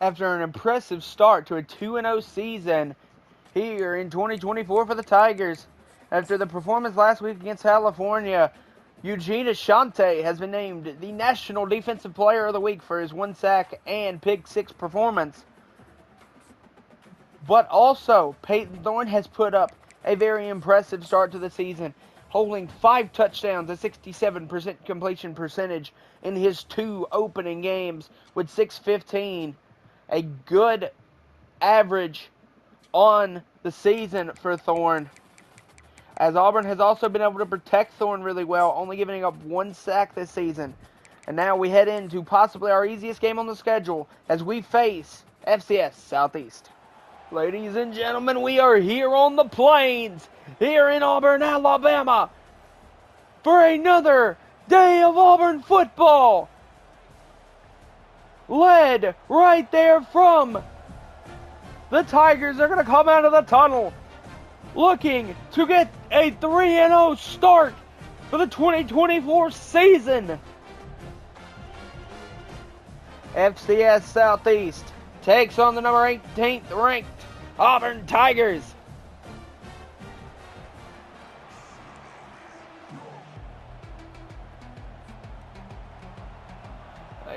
after an impressive start to a 2-0 season here in 2024 for the Tigers. After the performance last week against California, Eugene Ashante has been named the National Defensive Player of the Week for his 1 sack and pick 6 performance. But also, Peyton Thorne has put up a very impressive start to the season, holding 5 touchdowns, a 67% completion percentage in his 2 opening games with 615. A good average on the season for Thorne, as Auburn has also been able to protect Thorne really well, only giving up 1 sack this season. And now we head into possibly our easiest game on the schedule as we face FCS Southeast. Ladies and gentlemen, we are here on the plains, here in Auburn, Alabama, for another day of Auburn football. Led right there from the Tigers. They're going to come out of the tunnel looking to get a 3-0 start for the 2024 season. FCS Southeast takes on the number 18th ranked Auburn Tigers.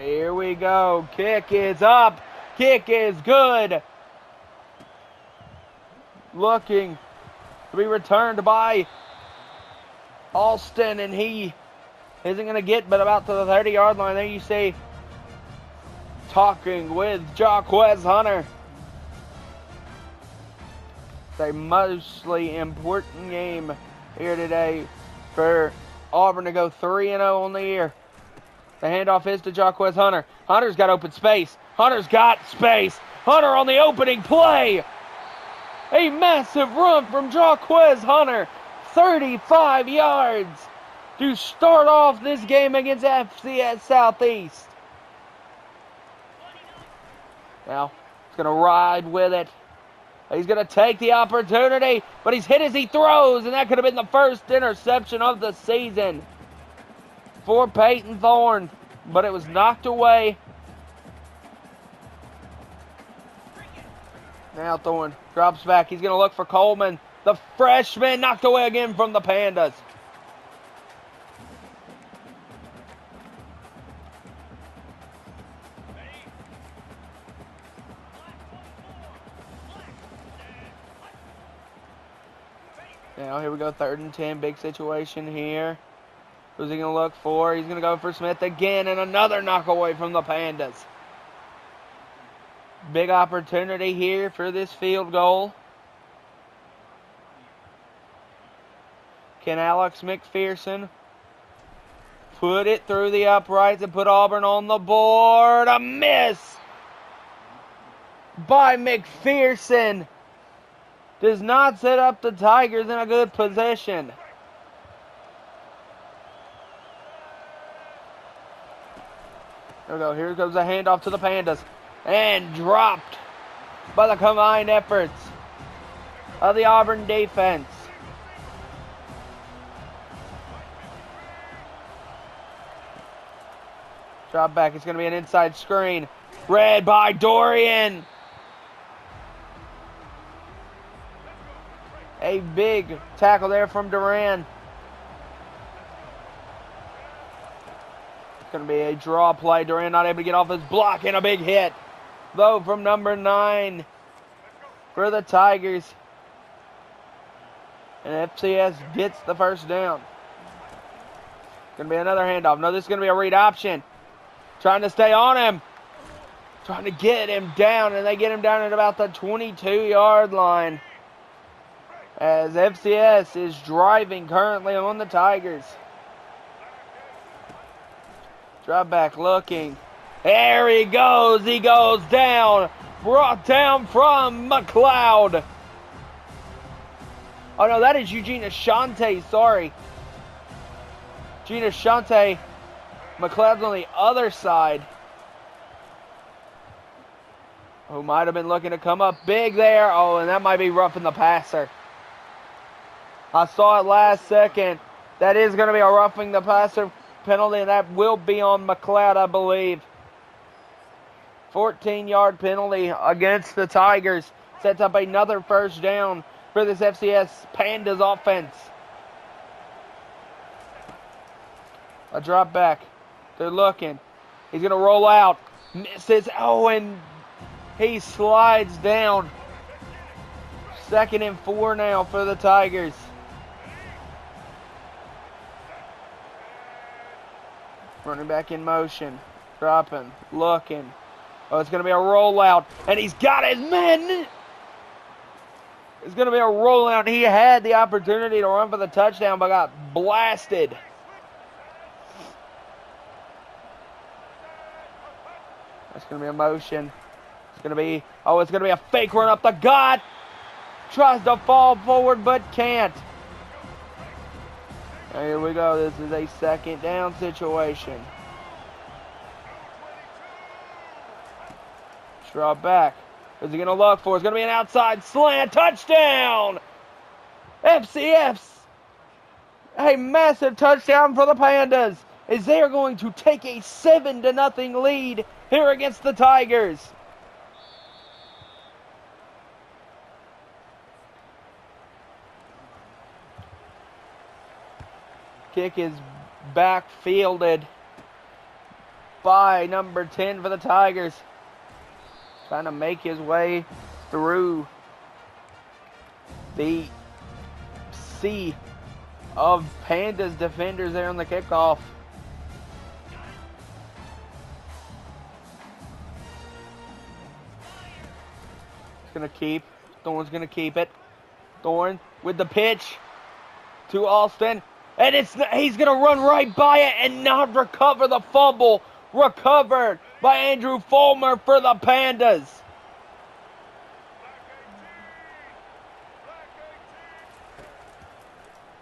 Here we go. Kick is up. Kick is good. Looking to be returned by Alston, and he isn't going to get but about to the 30-yard line. There you see, talking with Jaquez Hunter. It's a mostly important game here today for Auburn to go 3-0 on the year. The handoff is to Jaquez Hunter. Hunter's got open space. Hunter's got space. Hunter on the opening play. A massive run from Jaquez Hunter. 35 yards to start off this game against FCS Southeast. Now, he's going to ride with it. He's going to take the opportunity, but he's hit as he throws, and that could have been the first interception of the season for Peyton Thorne, but it was knocked away. Now Thorne drops back. He's going to look for Coleman. The freshman knocked away again from the Pandas. Now here we go, 3rd and 10, big situation here. Who's he going to look for? He's going to go for Smith again, and another knock away from the Pandas. Big opportunity here for this field goal. Can Alex McPherson put it through the uprights and put Auburn on the board? A miss by McPherson. Does not set up the Tigers in a good position. There we go. Here goes a handoff to the Pandas. And dropped by the combined efforts of the Auburn defense. Drop back. It's going to be an inside screen. Read by Dorian. A big tackle there from Duran. It's going to be a draw play. Duran not able to get off his block, and a big hit, though, from number 9 for the Tigers. And FCS gets the first down. Going to be another handoff. No, this is going to be a read option. Trying to stay on him. Trying to get him down, and they get him down at about the 22-yard line, as FCS is driving currently on the Tigers. Drop back looking. There he goes. He goes down. Brought down from McLeod. Oh, no, that is Eugene Ashante. Sorry. Eugene Ashante. McLeod's on the other side. Who might have been looking to come up big there. Oh, and that might be roughing the passer. I saw it last second. That is going to be a roughing the passer penalty, and that will be on McLeod, I believe. 14-yard penalty against the Tigers. Sets up another first down for this FCS Pandas offense. A drop back. They're looking. He's going to roll out. Misses. Oh, and he slides down. 2nd and 4 now for the Tigers. Running back in motion. Dropping. Looking. Oh, it's going to be a rollout. And he's got his man. It's going to be a rollout. He had the opportunity to run for the touchdown, but got blasted. That's going to be a motion. It's going to be a fake run up the gut. Tries to fall forward, but can't. Here we go. This is a 2nd down situation. Drop back. What's he going to look for? It's going to be an outside slant. Touchdown! FCS. A massive touchdown for the Pandas, as they are going to take a 7-0 lead here against the Tigers. Kick is backfielded by number 10 for the Tigers. Trying to make his way through the sea of Pandas defenders there on the kickoff. He's going to keep. Thorne's going to keep it. Thorne with the pitch to Alston. And he's going to run right by it and not recover the fumble. Recovered by Andrew Fulmer for the Pandas.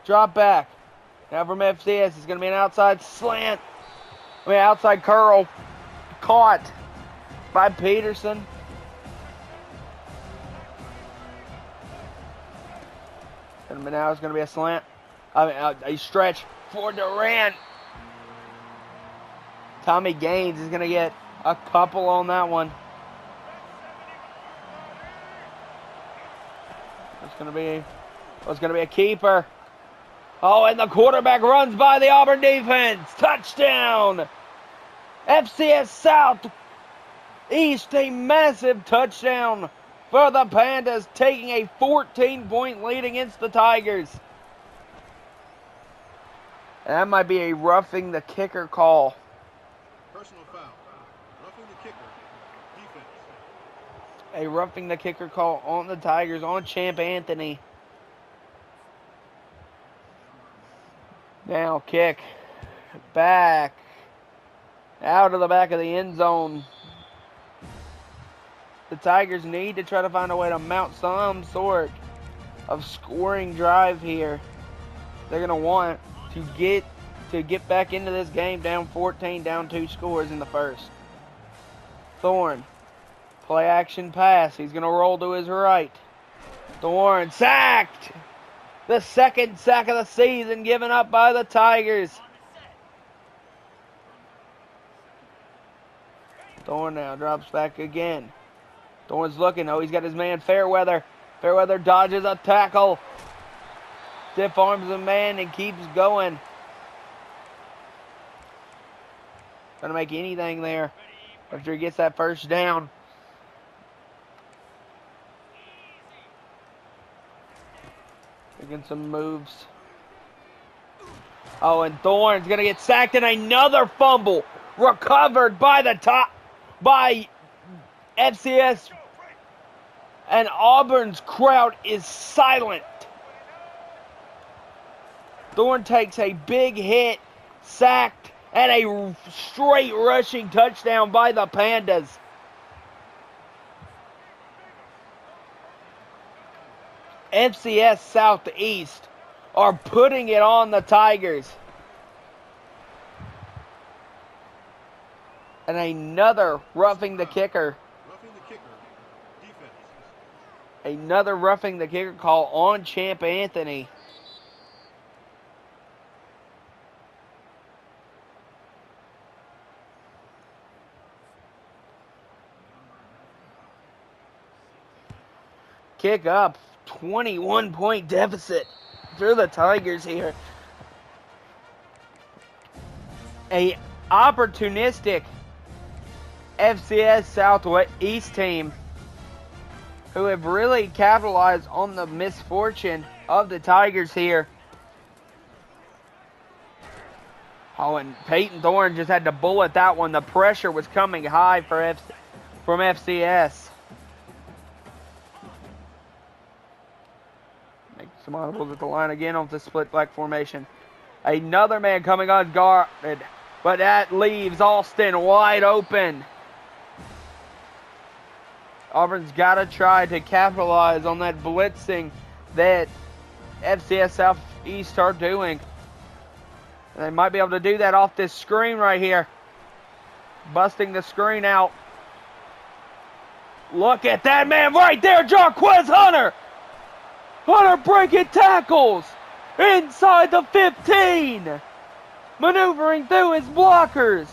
Drop back. Now from FCS, it's going to be an outside slant. Outside curl. Caught by Peterson. And now it's going to be a slant. A stretch for Durant. Tommy Gaines is going to get a couple on that one. It's going to be a keeper. Oh, and the quarterback runs by the Auburn defense. Touchdown! FCS South East, a massive touchdown for the Pandas, taking a 14-point lead against the Tigers. And that might be a roughing the kicker call. Personal foul. Roughing the kicker. Defense. A roughing the kicker call on the Tigers, on Champ Anthony. Now kick back out of the back of the end zone. The Tigers need to try to find a way to mount some sort of scoring drive here. They're going to want to get back into this game down 14, down 2 scores in the first. Thorne, play action pass. He's going to roll to his right. Thorne sacked. The 2nd sack of the season given up by the Tigers. Thorne now drops back again. Thorne's looking. Oh, he's got his man Fairweather. Fairweather dodges a tackle. Stiff arms the man and keeps going. Gonna make anything there after he gets that first down. Making some moves. Oh, and Thorne's gonna get sacked, and another fumble recovered by FCS. And Auburn's crowd is silent. Thorne takes a big hit, sacked, and a straight rushing touchdown by the Pandas. FCS Southeast are putting it on the Tigers. And another roughing the kicker. Roughing the kicker. Defense. Another roughing the kicker call on Champ Anthony. kick up. 21-point deficit for the Tigers here. A opportunistic FCS Southeast team who have really capitalized on the misfortune of the Tigers here. Oh, and Peyton Thorne just had to bullet that one. The pressure was coming high from FCS. Make some audibles at the line again off the split back formation. Another man coming unguarded, but that leaves Alston wide open. Auburn's got to try to capitalize on that blitzing that FCS Southeast are doing. And they might be able to do that off this screen right here. Busting the screen out. Look at that man right there, Jarquez Hunter. Hunter breaking tackles inside the 15. Maneuvering through his blockers.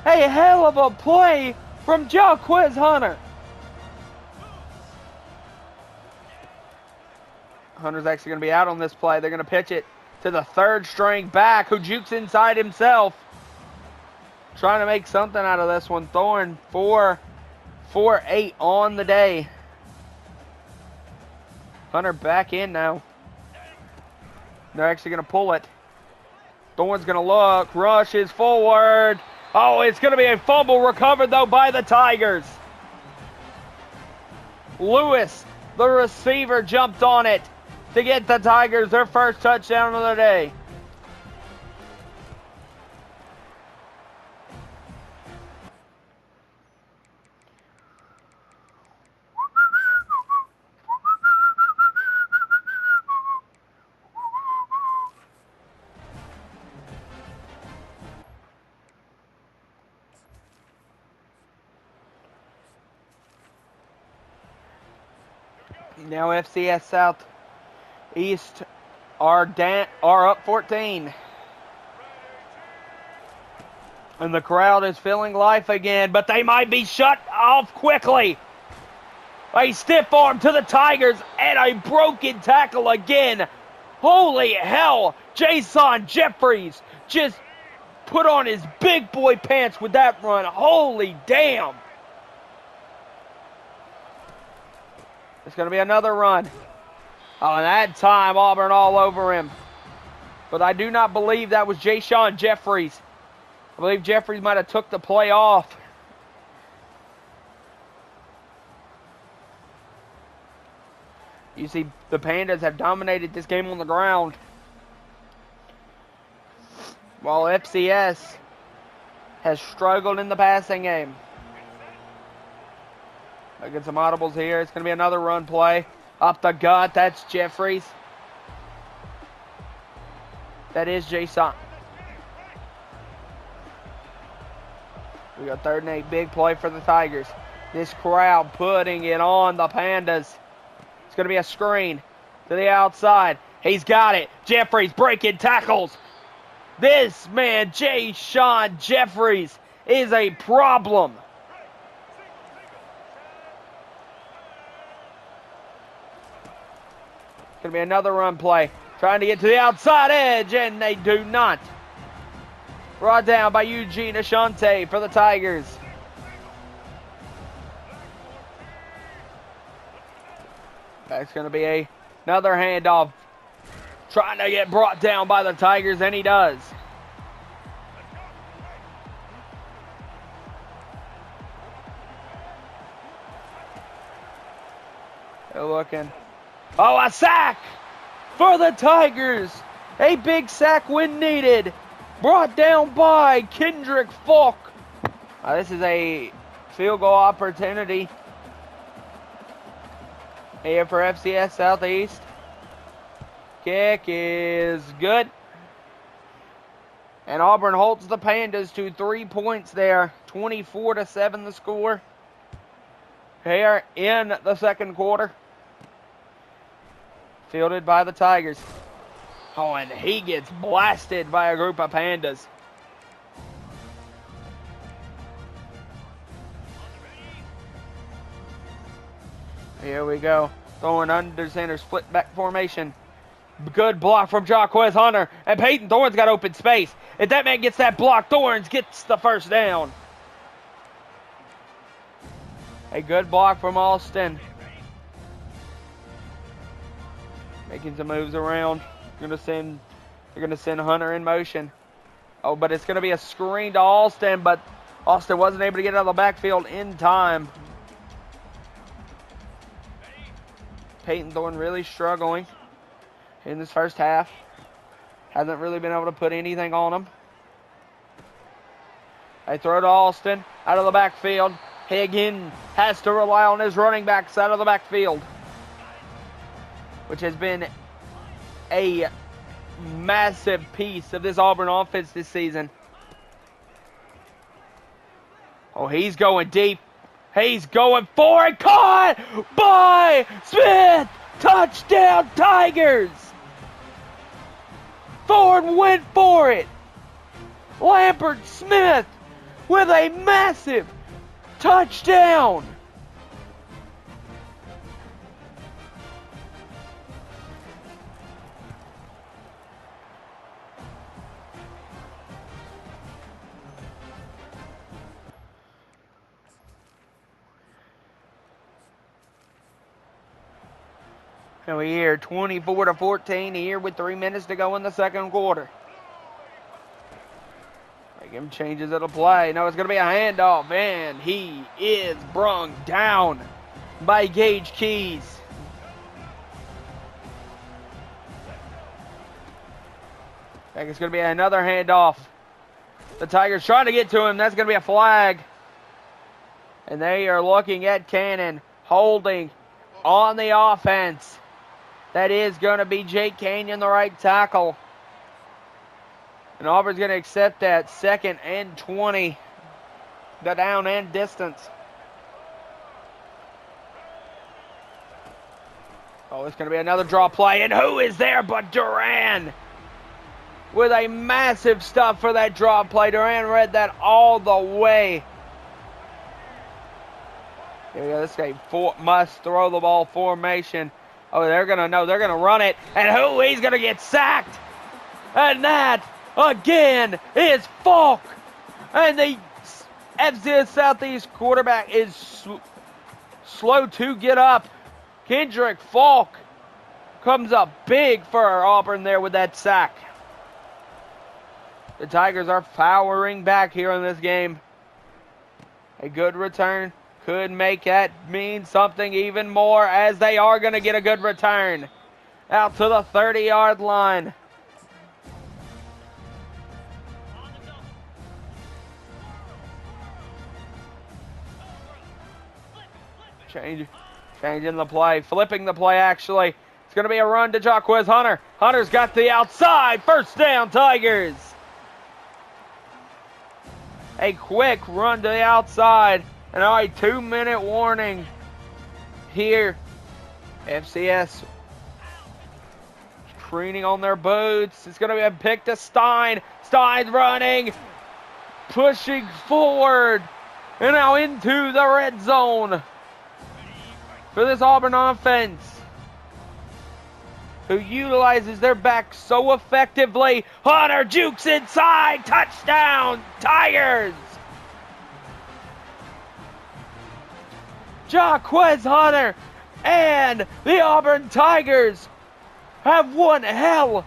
A hell of a play from Jarquez Hunter. Hunter's actually going to be out on this play. They're going to pitch it to the third string back who jukes inside himself. Trying to make something out of this one. Thorne 4-8 on the day. Hunter back in now. They're actually going to pull it. Thorne's going to look, rushes forward. Oh, it's going to be a fumble recovered though by the Tigers. Lewis, the receiver, jumped on it to get the Tigers their first touchdown of the day. Now FCS Southeast are up 14. And the crowd is feeling life again, but they might be shut off quickly. A stiff arm to the Tigers and a broken tackle again. Holy hell, Jason Jeffries just put on his big boy pants with that run. Holy damn. It's going to be another run. Oh, and that time Auburn all over him. But I do not believe that was Jason Jeffries. I believe Jeffries might have took the play off. You see, the Pandas have dominated this game on the ground, while FCS has struggled in the passing game. I get some audibles here. It's going to be another run play. Up the gut. That's Jeffries. That is Jason. We got 3rd and 8. Big play for the Tigers. This crowd putting it on the Pandas. It's going to be a screen to the outside. He's got it. Jeffries breaking tackles. This man, Jason Jeffries, is a problem. It's going to be another run play. Trying to get to the outside edge, and they do not. Brought down by Eugene Ashante for the Tigers. That's going to be another handoff. Trying to get brought down by the Tigers, and he does. They're looking. Oh, a sack for the Tigers. A big sack when needed. Brought down by Kendrick Falk. This is a field goal opportunity here for FCS Southeast. Kick is good. And Auburn holds the Pandas to 3 points there. 24-7 the score here in the second quarter. Fielded by the Tigers. Oh, and he gets blasted by a group of Pandas. Here we go. Throwing under center, split back formation. Good block from Jaquez Hunter. And Peyton Thorne's got open space. If that man gets that block, Thorne's gets the first down. A good block from Austin. Making some moves around. They're gonna send Hunter in motion. Oh, but it's gonna be a screen to Austin, but Austin wasn't able to get out of the backfield in time. Peyton Thorne really struggling in this first half. Hasn't really been able to put anything on him. They throw to Austin out of the backfield. He again has to rely on his running backs out of the backfield, which has been a massive piece of this Auburn offense this season. Oh, he's going deep. He's going for it. Caught by Smith. Touchdown, Tigers. Thorne went for it. Lambert Smith with a massive touchdown. And we hear 24-14 here with 3 minutes to go in the second quarter. Him changes of the play. Now it's going to be a handoff, and he is brung down by Gage Keys. I think it's going to be another handoff. The Tigers trying to get to him. That's going to be a flag. And they are looking at Cannon holding on the offense. That is going to be Jake Canyon, the right tackle. And Auburn's going to accept that. 2nd and 20. The down and distance. Oh, it's going to be another draw play. And who is there but Duran? With a massive stuff for that draw play. Duran read that all the way. Here we go. This game must throw the ball formation. Oh, they're going to know. They're going to run it. And who? He's going to get sacked. And that, again, is Falk. And the FCS Southeast quarterback is slow to get up. Kendrick Falk comes up big for Auburn there with that sack. The Tigers are powering back here in this game. A good return could make that mean something even more, as they are going to get a good return out to the 30-yard line. Changing the play, flipping the play actually. It's going to be a run to Jaquez Hunter. Hunter's got the outside. First down, Tigers. A quick run to the outside. And all right, 2-minute warning here. FCS screening on their boots. It's going to be a pick to Stein. Stein's running, pushing forward, and now into the red zone for this Auburn offense, who utilizes their back so effectively. Hunter jukes inside. Touchdown, Tigers. Jaquez Hunter and the Auburn Tigers have one hell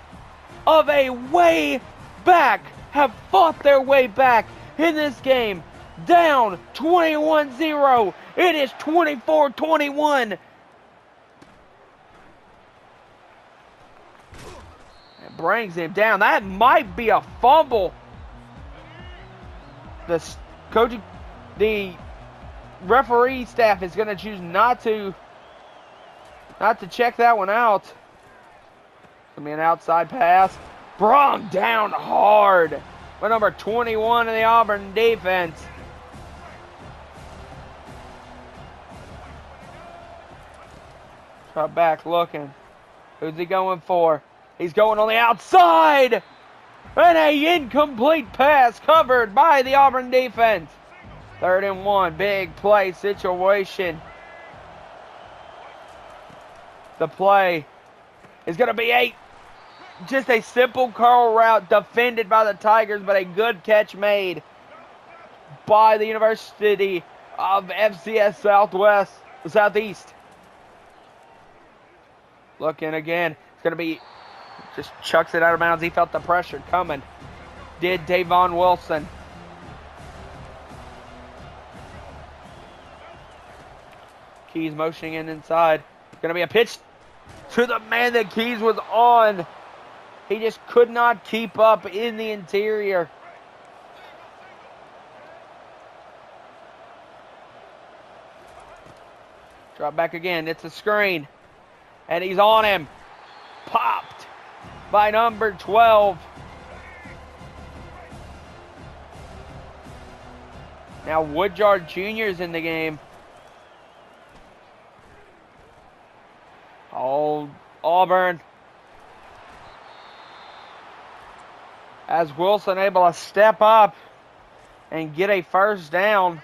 of a way back, have fought their way back in this game. Down 21-0. It is 24-21. It brings him down. That might be a fumble. The referee staff is going to choose not to check that one out. It's going to be an outside pass. Brung down hard by number 21 in the Auburn defense. Cut back looking. Who's he going for? He's going on the outside. And a incomplete pass covered by the Auburn defense. 3rd and 1, big play situation. The play is going to be just a simple curl route defended by the Tigers, but a good catch made by the University of FCS Southeast. Looking again. It's going to be, just chucks it out of bounds. He felt the pressure coming. Did Davon Wilson. Keys motioning in inside. Going to be a pitch to the man that Keys was on. He just could not keep up in the interior. Drop back again. It's a screen. And he's on him. Popped by number 12. Now Woodyard Jr. is in the game. Oh, Auburn. As Wilson able to step up and get a first down.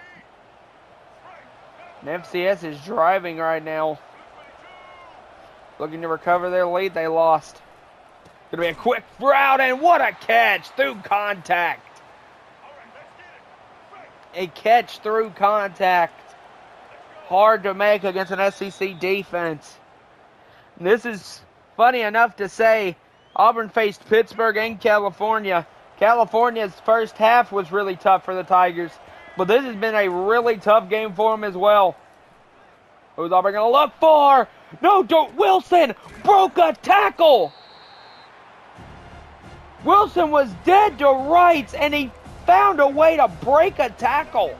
And FCS is driving right now. Looking to recover their lead they lost. Going to be a quick route, and what a catch through contact. A catch through contact. Hard to make against an SEC defense. And this is funny enough to say, Auburn faced Pittsburgh and California. California's first half was really tough for the Tigers, but this has been a really tough game for them as well. Who's Auburn going to look for? No, Wilson broke a tackle. Wilson was dead to rights, and he found a way to break a tackle.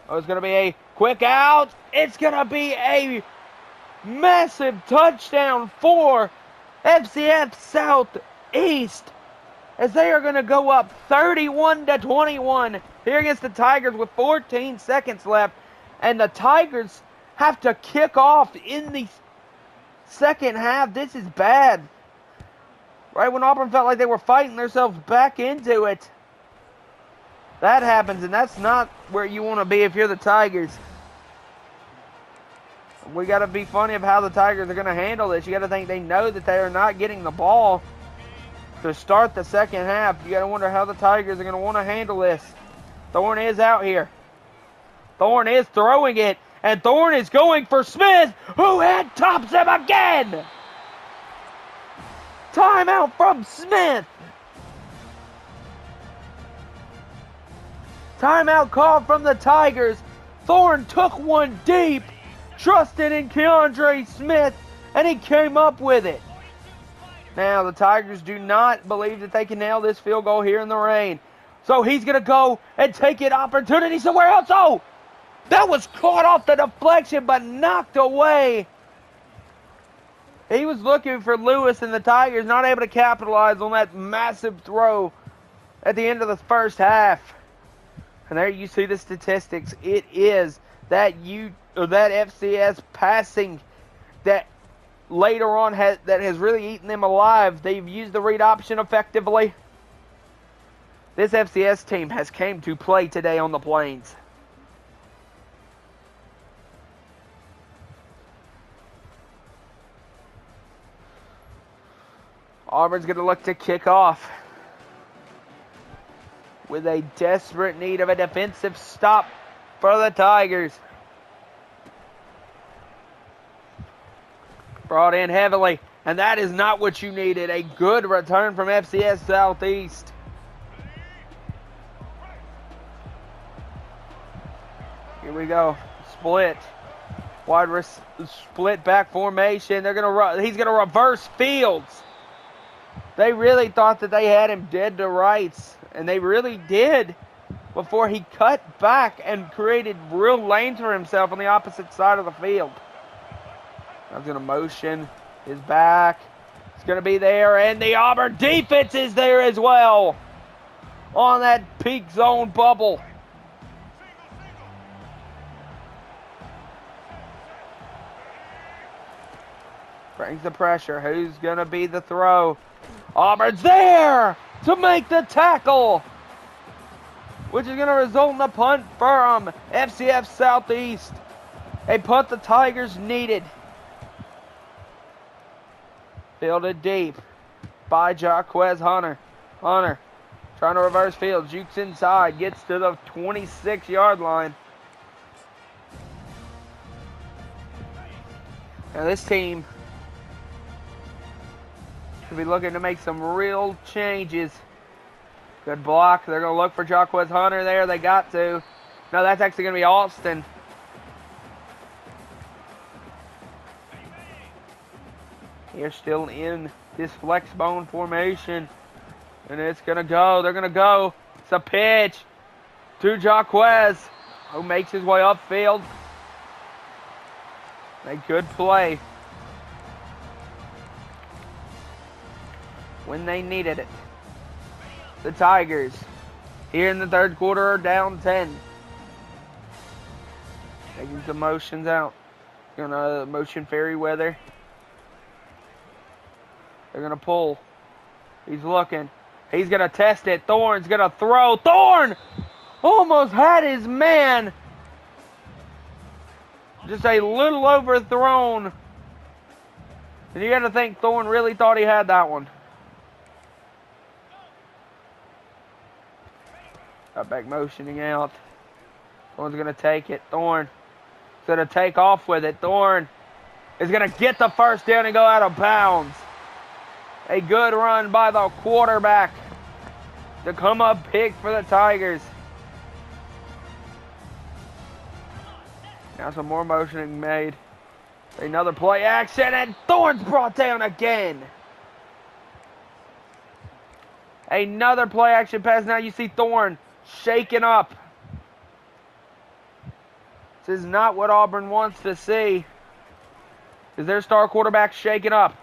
Oh, it's going to be a quick out. It's going to be a massive touchdown for FCS Southeast, as they are going to go up 31-21 here against the Tigers with 14 seconds left. And the Tigers have to kick off in the second half. This is bad. Right when Auburn felt like they were fighting themselves back into it, that happens, and that's not where you want to be if you're the Tigers. We got to be funny of how the Tigers are going to handle this. You got to think they know that they are not getting the ball to start the second half. You got to wonder how the Tigers are going to want to handle this. Thorne is out here. Thorne is throwing it, and Thorne is going for Smith, who head tops him again. Timeout from Smith. Timeout called from the Tigers. Thorne took one deep, trusted in Keandre Smith, and he came up with it. Now, the Tigers do not believe that they can nail this field goal here in the rain. So he's going to go and take an opportunity somewhere else. Oh, that was caught off the deflection, but knocked away. He was looking for Lewis, and the Tigers not able to capitalize on that massive throw at the end of the first half. And there you see the statistics. It is that FCS passing that later on that has really eaten them alive. They've used the read option effectively. This FCS team has came to play today on the Plains. Auburn's going to look to kick off with a desperate need of a defensive stop for the Tigers. Brought in heavily, and that is not what you needed. A good return from FCS Southeast. Here we go. Split. Split back formation. They're gonna he's gonna reverse Fields. They really thought that they had him dead to rights, and they really did before he cut back and created real lanes for himself on the opposite side of the field. I was going to motion his back. It's going to be there, and the Auburn defense is there as well on that peak zone bubble. Brings the pressure. Who's going to be the throw? Auburn's there to make the tackle, which is going to result in a punt from FCS Southeast. A punt the Tigers needed. Fielded deep by Jaquez Hunter. Hunter trying to reverse field. Jukes inside. Gets to the 26-yard line. Now this team could be looking to make some real changes. Good block. They're going to look for Jaquez Hunter there. They got to. No, that's actually going to be Austin. They're still in this flex bone formation. And it's going to go. They're going to go. It's a pitch to Jaquez, who makes his way upfield. A good play when they needed it. The Tigers here in the third quarter are down 10. Taking some motions out. Gonna motion fairy weather. They're gonna pull. He's looking. He's gonna test it. Thorne's gonna throw. Thorne almost had his man. Just a little overthrown. And you got to think Thorne really thought he had that one. Got back motioning out. Thorne's going to take it. Thorne is going to take off with it. Thorne is going to get the first down and go out of bounds. A good run by the quarterback to come up big for the Tigers. Now some more motioning made. Another play action, and Thorne's brought down again. Another play action pass. Now you see Thorne shaking up. This is not what Auburn wants to see. Is their star quarterback shaking up?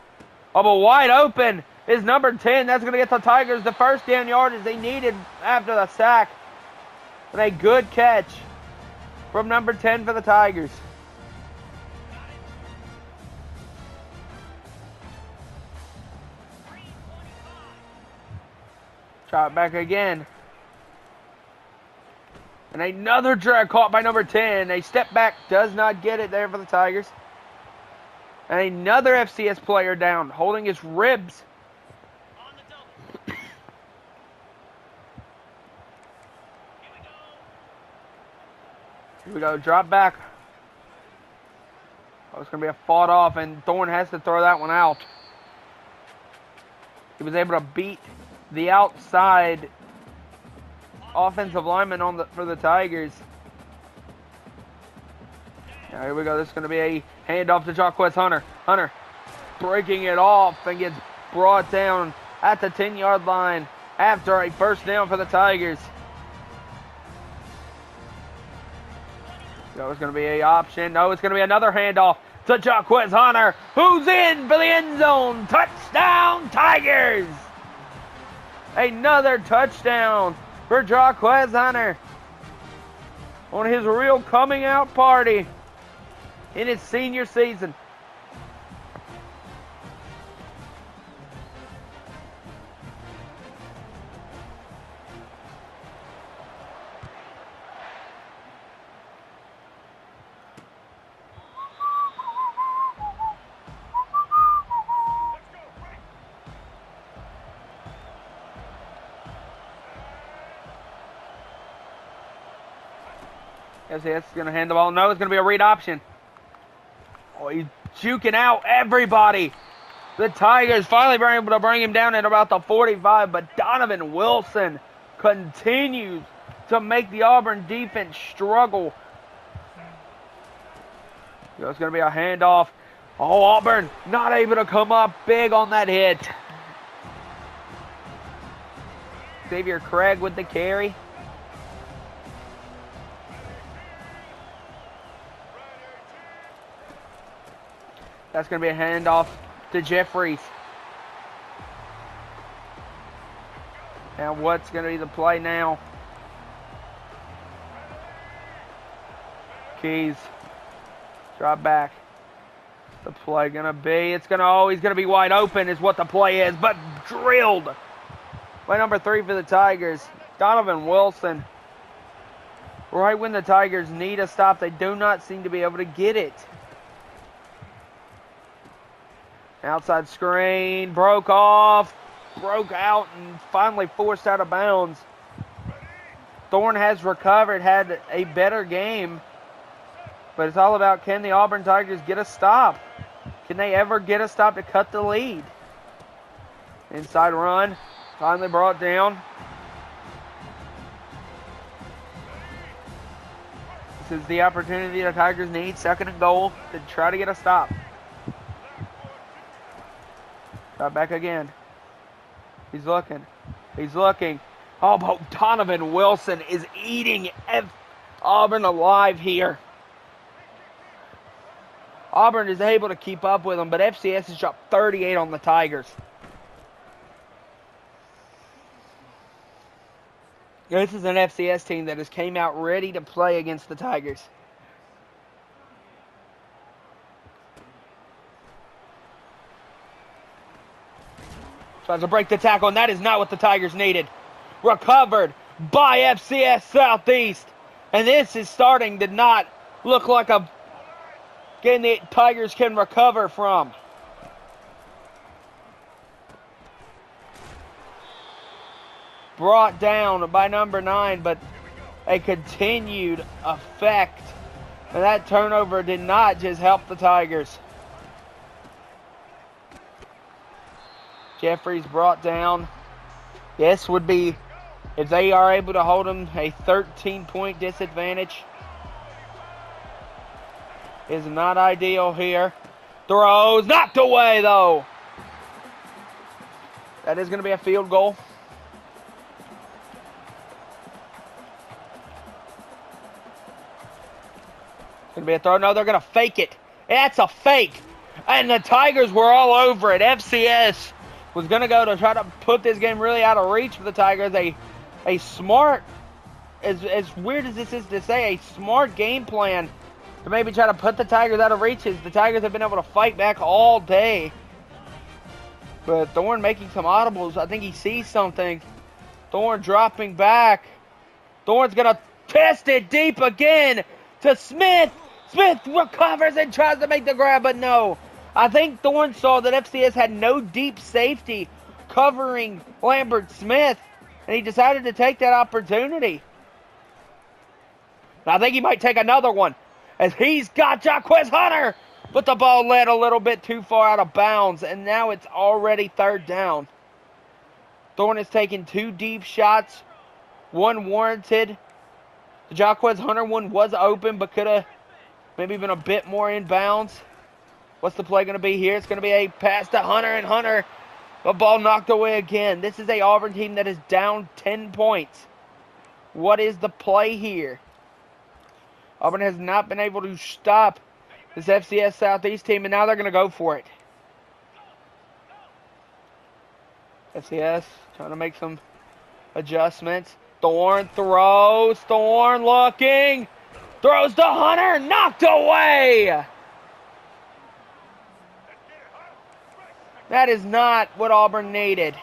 Oh, but wide open is number 10. That's going to get the Tigers the first down yardage they needed after the sack. And a good catch from number 10 for the Tigers. Try it back again. And another drag caught by number 10. A step back does not get it there for the Tigers. And another FCS player down, holding his ribs. Here we go, drop back. Oh, it's going to be a fought off, and Thorne has to throw that one out. He was able to beat the outside offensive lineman for the Tigers. Now here we go. This is going to be a handoff to Jaquez Hunter. Hunter breaking it off and gets brought down at the 10-yard line after a first down for the Tigers. So it's going to be an option. No, it's going to be another handoff to Jaquez Hunter, who's in for the end zone. Touchdown, Tigers! Another touchdown for Jaquez Hunter on his real coming out party in his senior season. Yes, going to hand the ball. No, it's going to be a read option. Oh, he's juking out everybody. The Tigers finally were able to bring him down at about the 45, but Donovan Wilson continues to make the Auburn defense struggle. So it's going to be a handoff. Oh, Auburn not able to come up big on that hit. Xavier Craig with the carry. That's going to be a handoff to Jeffries. Now what's going to be the play now? Keys. Drop back. The play going to be, it's going to always going to be wide open is what the play is, but drilled by number 3 for the Tigers, Donovan Wilson. Right when the Tigers need a stop, they do not seem to be able to get it. Outside screen, broke off, broke out, and finally forced out of bounds. Thorne has recovered, had a better game, but it's all about, can the Auburn Tigers get a stop? Can they ever get a stop to cut the lead? Inside run, finally brought down. This is the opportunity the Tigers need, 2nd and goal, to try to get a stop. Try back again. He's looking. He's looking. Oh, but Donovan Wilson is eating Auburn alive here. Auburn is able to keep up with them, but FCS has dropped 38 on the Tigers. This is an FCS team that has came out ready to play against the Tigers. Tries to break the tackle, and that is not what the Tigers needed. Recovered by FCS Southeast. And this is starting to not look like a game the Tigers can recover from. Brought down by number 9, but a continued effect. And that turnover did not just help the Tigers. Jeffries brought down. This would be, if they are able to hold them, a 13-point disadvantage. Is not ideal here. Throws, knocked away though. That is going to be a field goal. It's going to be a throw. No, they're going to fake it. That's a fake. And the Tigers were all over it. FCS was going to go to try to put this game really out of reach for the Tigers. A smart, as weird as this is to say, a smart game plan to maybe try to put the Tigers out of reach. The Tigers have been able to fight back all day. But Thorne making some audibles. I think he sees something. Thorne dropping back. Thorne's going to test it deep again to Smith. Smith recovers and tries to make the grab, but no. I think Thorne saw that FCS had no deep safety covering Lambert Smith, and he decided to take that opportunity. And I think he might take another one, as he's got Jaquez Hunter, but the ball led a little bit too far out of bounds, and now it's already 3rd down. Thorne has taken 2 deep shots, 1 warranted. The Jaquez Hunter one was open, but could have maybe been a bit more in bounds. What's the play going to be here? It's going to be a pass to Hunter, and Hunter, the ball knocked away again. This is a Auburn team that is down 10 points. What is the play here? Auburn has not been able to stop this FCS Southeast team, and now they're going to go for it. FCS trying to make some adjustments. Thorne throws. Thorne looking. Throws to Hunter. Knocked away. That is not what Auburn needed.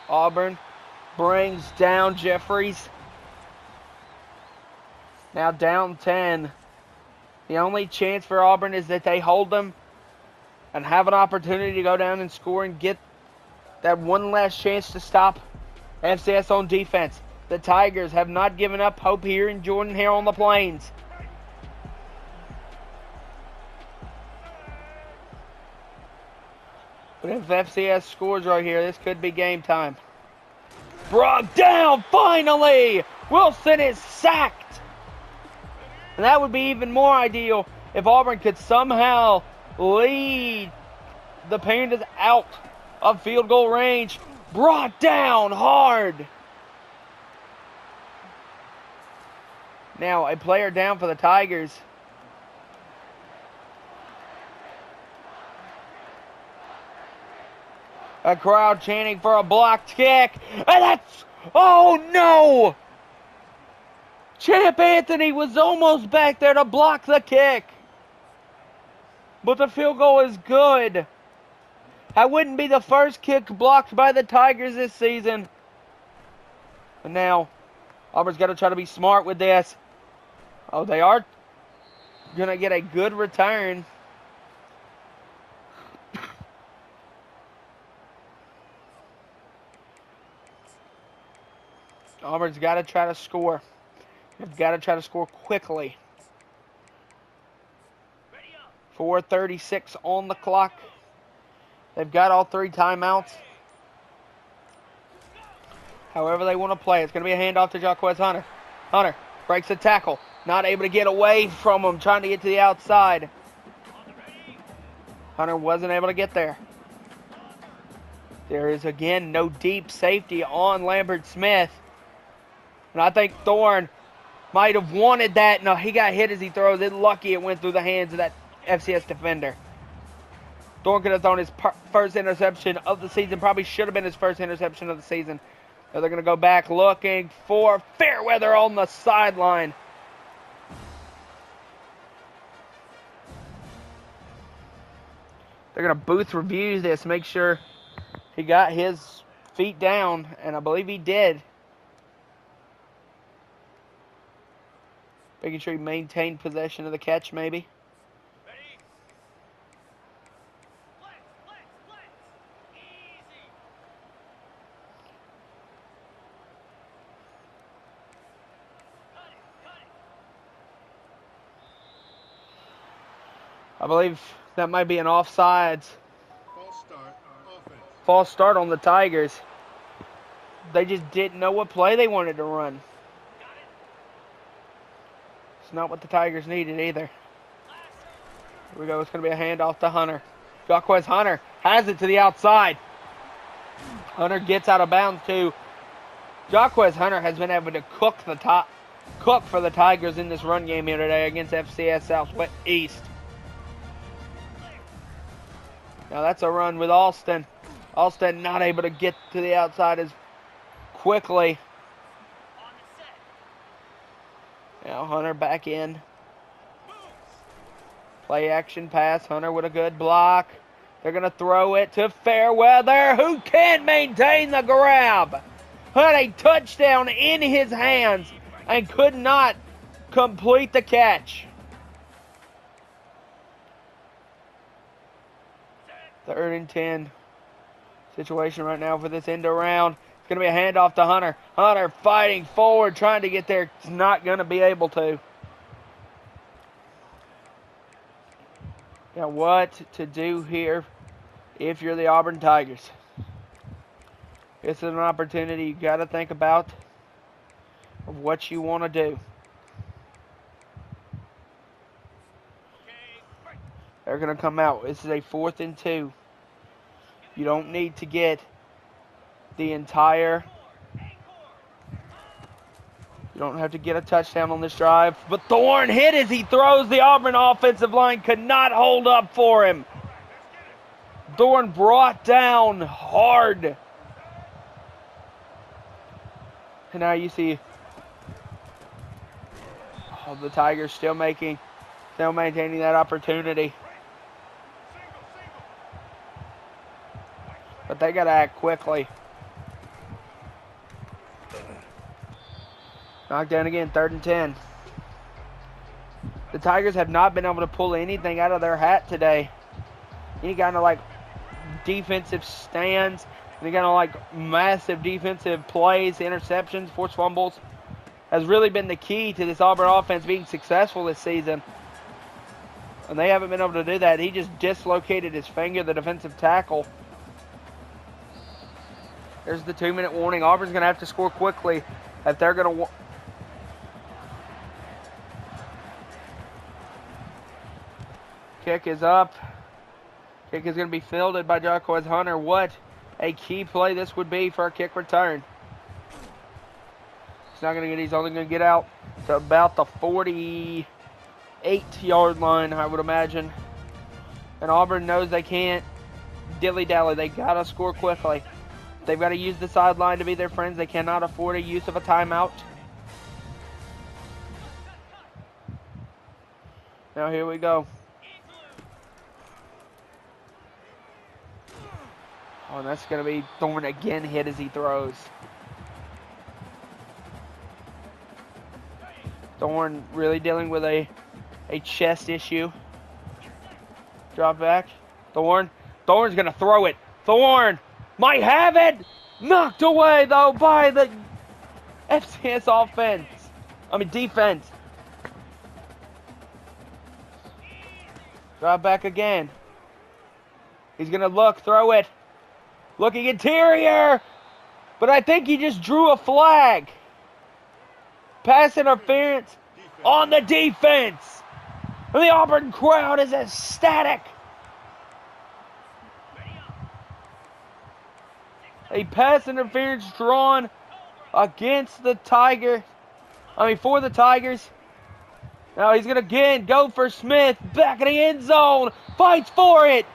Auburn brings down Jeffries. Now down 10. The only chance for Auburn is that they hold them and have an opportunity to go down and score and get that one last chance to stop FCS on defense. The Tigers have not given up hope here in Jordan here on the Plains. But if FCS scores right here, this could be game time. Brought down, finally! Wilson is sacked! And that would be even more ideal if Auburn could somehow lead the Panthers out of field goal range. Brought down hard. Now a player down for the Tigers. A crowd chanting for a blocked kick. And that's... Oh, no! Champ Anthony was almost back there to block the kick. But the field goal is good. That wouldn't be the first kick blocked by the Tigers this season. And now Auburn's got to try to be smart with this. Oh, they are going to get a good return. Auburn's got to try to score. They've got to try to score quickly. 4:36 on the clock. They've got all 3 timeouts. However they want to play. It's going to be a handoff to Jaquez Hunter. Hunter breaks the tackle. Not able to get away from him. Trying to get to the outside. Hunter wasn't able to get there. There is, again, no deep safety on Lambert Smith. And I think Thorne might have wanted that. No, he got hit as he throws it. Lucky it went through the hands of that FCS defender. Thorne could have thrown his first interception of the season. Probably should have been his first interception of the season. Now they're going to go back looking for Fairweather on the sideline. They're going to booth review this, make sure he got his feet down, and I believe he did. Making sure he maintained possession of the catch, maybe. I believe that might be an offsides. False start on the Tigers. They just didn't know what play they wanted to run. It's not what the Tigers needed either. Here we go. It's going to be a handoff to Hunter. Jaquez Hunter has it to the outside. Hunter gets out of bounds too. Jaquez Hunter has been able to cook for the Tigers in this run game here today against FCS Southeast. Now that's a run with Alston. Alston not able to get to the outside as quickly. Now Hunter back in. Play action pass. Hunter with a good block. They're going to throw it to Fairweather, who can't maintain the grab. Had a touchdown in his hands and could not complete the catch. 3rd and 10 situation right now for this end around. It's going to be a handoff to Hunter. Hunter fighting forward, trying to get there. He's not going to be able to. Now what to do here if you're the Auburn Tigers? This is an opportunity you got to think about of what you want to do. They're going to come out. This is a 4th and 2. You don't need to get the entire... You don't have to get a touchdown on this drive. But Thorne hit as he throws. The Auburn offensive line could not hold up for him. Thorne brought down hard. And now you see the Tigers still maintaining that opportunity. But they got to act quickly. Knocked down again, 3rd and 10. The Tigers have not been able to pull anything out of their hat today. Any kind of like defensive stands, any kind of like massive defensive plays, interceptions, forced fumbles has really been the key to this Auburn offense being successful this season. And they haven't been able to do that. He just dislocated his finger, the defensive tackle. There's the 2-minute warning. Auburn's going to have to score quickly if they're going to... Kick is up. Kick is going to be fielded by Jaquez Hunter. What a key play this would be for a kick return. He's not going to get... He's only going to get out to about the 48-yard line, I would imagine. And Auburn knows they can't dilly-dally. They got to score quickly. They've got to use the sideline to be their friends. They cannot afford a use of a timeout. Now here we go. Oh, and that's going to be Thorne again hit as he throws. Thorne really dealing with a chest issue. Drop back. Thorne's going to throw it. Thorne might have it. Knocked away, though, by the FCS defense. Drop back again. He's going to look, throw it. Looking interior. But I think he just drew a flag. Pass interference on the defense. And the Auburn crowd is ecstatic. A pass interference drawn against the Tigers. For the Tigers. Now he's going to again go for Smith. Back in the end zone. Fights for it.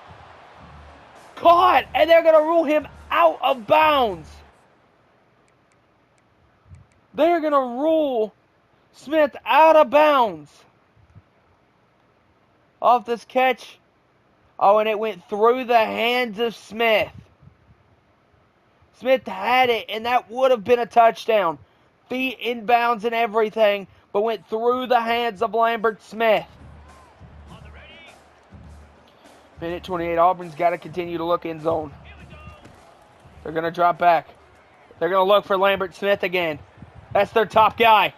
Caught. And they're going to rule him out of bounds. They're going to rule Smith out of bounds. Off this catch. Oh, and it went through the hands of Smith. Smith had it, and that would have been a touchdown. Feet inbounds and everything, but went through the hands of Lambert Smith. Minute 28, Auburn's got to continue to look in zone. They're going to drop back. They're going to look for Lambert Smith again. That's their top guy.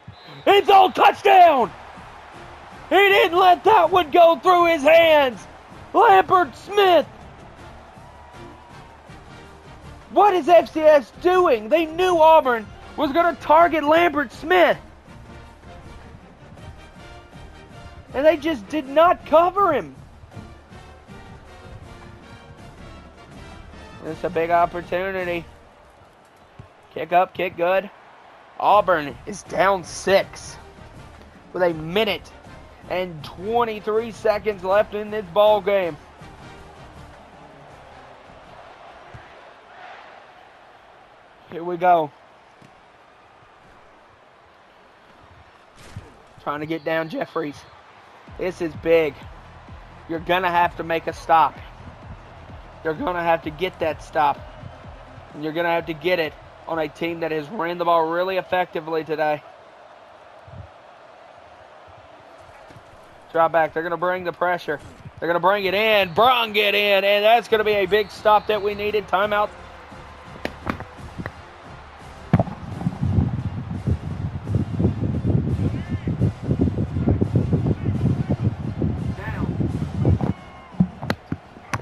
End zone touchdown! He didn't let that one go through his hands. Lambert Smith. What is FCS doing? They knew Auburn was going to target Lambert Smith. And they just did not cover him. It's a big opportunity. Kick up, kick good. Auburn is down 6 with a minute and 23 seconds left in this ball game. Here we go. Trying to get down Jeffries. This is big. You're going to have to make a stop. You're going to have to get that stop. And you're going to have to get it on a team that has ran the ball really effectively today. Drop back. They're going to bring the pressure. They're going to bring it in. Brung it in. And that's going to be a big stop that we needed. Timeout.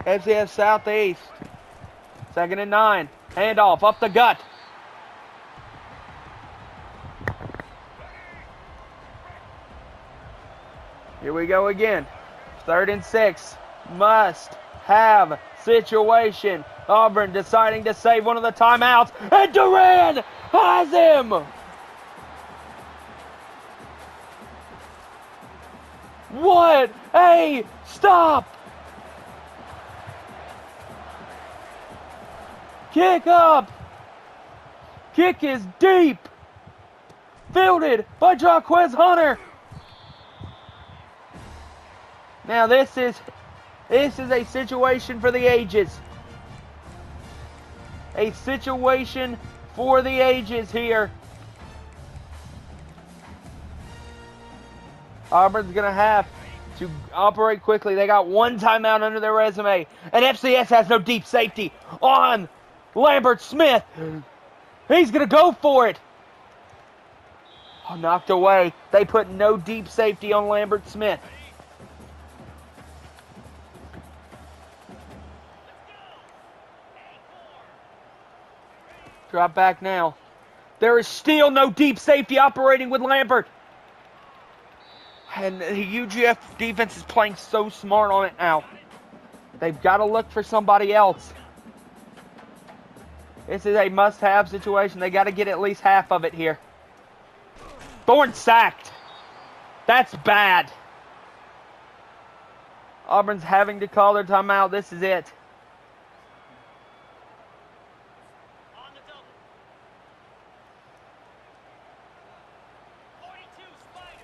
FCS Southeast. 2nd and 9. Handoff up the gut. Here we go again. 3rd and 6. Must have situation. Auburn deciding to save one of the timeouts. And Duran has him. What a stop. Kick up. Kick is deep. Fielded by Jaquez Hunter. Now this is a situation for the ages. A situation for the ages here. Auburn's going to have to operate quickly. They got one timeout under their resume. And FCS has no deep safety on Lambert Smith. He's going to go for it. Oh, knocked away. They put no deep safety on Lambert Smith. Drop back now. There is still no deep safety operating with Lambert. And the UGF defense is playing so smart on it now. They've got to look for somebody else. This is a must-have situation. They got to get at least half of it here. Thorne sacked. That's bad. Auburn's having to call their timeout. This is it.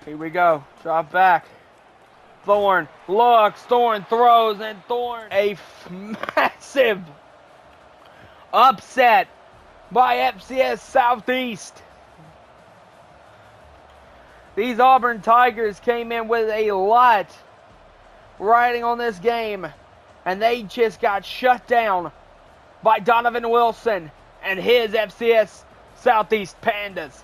Here we go. Drop back. Thorne looks. Thorne throws. And Thorne. A massive upset by FCS Southeast. These Auburn Tigers came in with a lot riding on this game, and they just got shut down by Donovan Wilson and his FCS Southeast Pandas.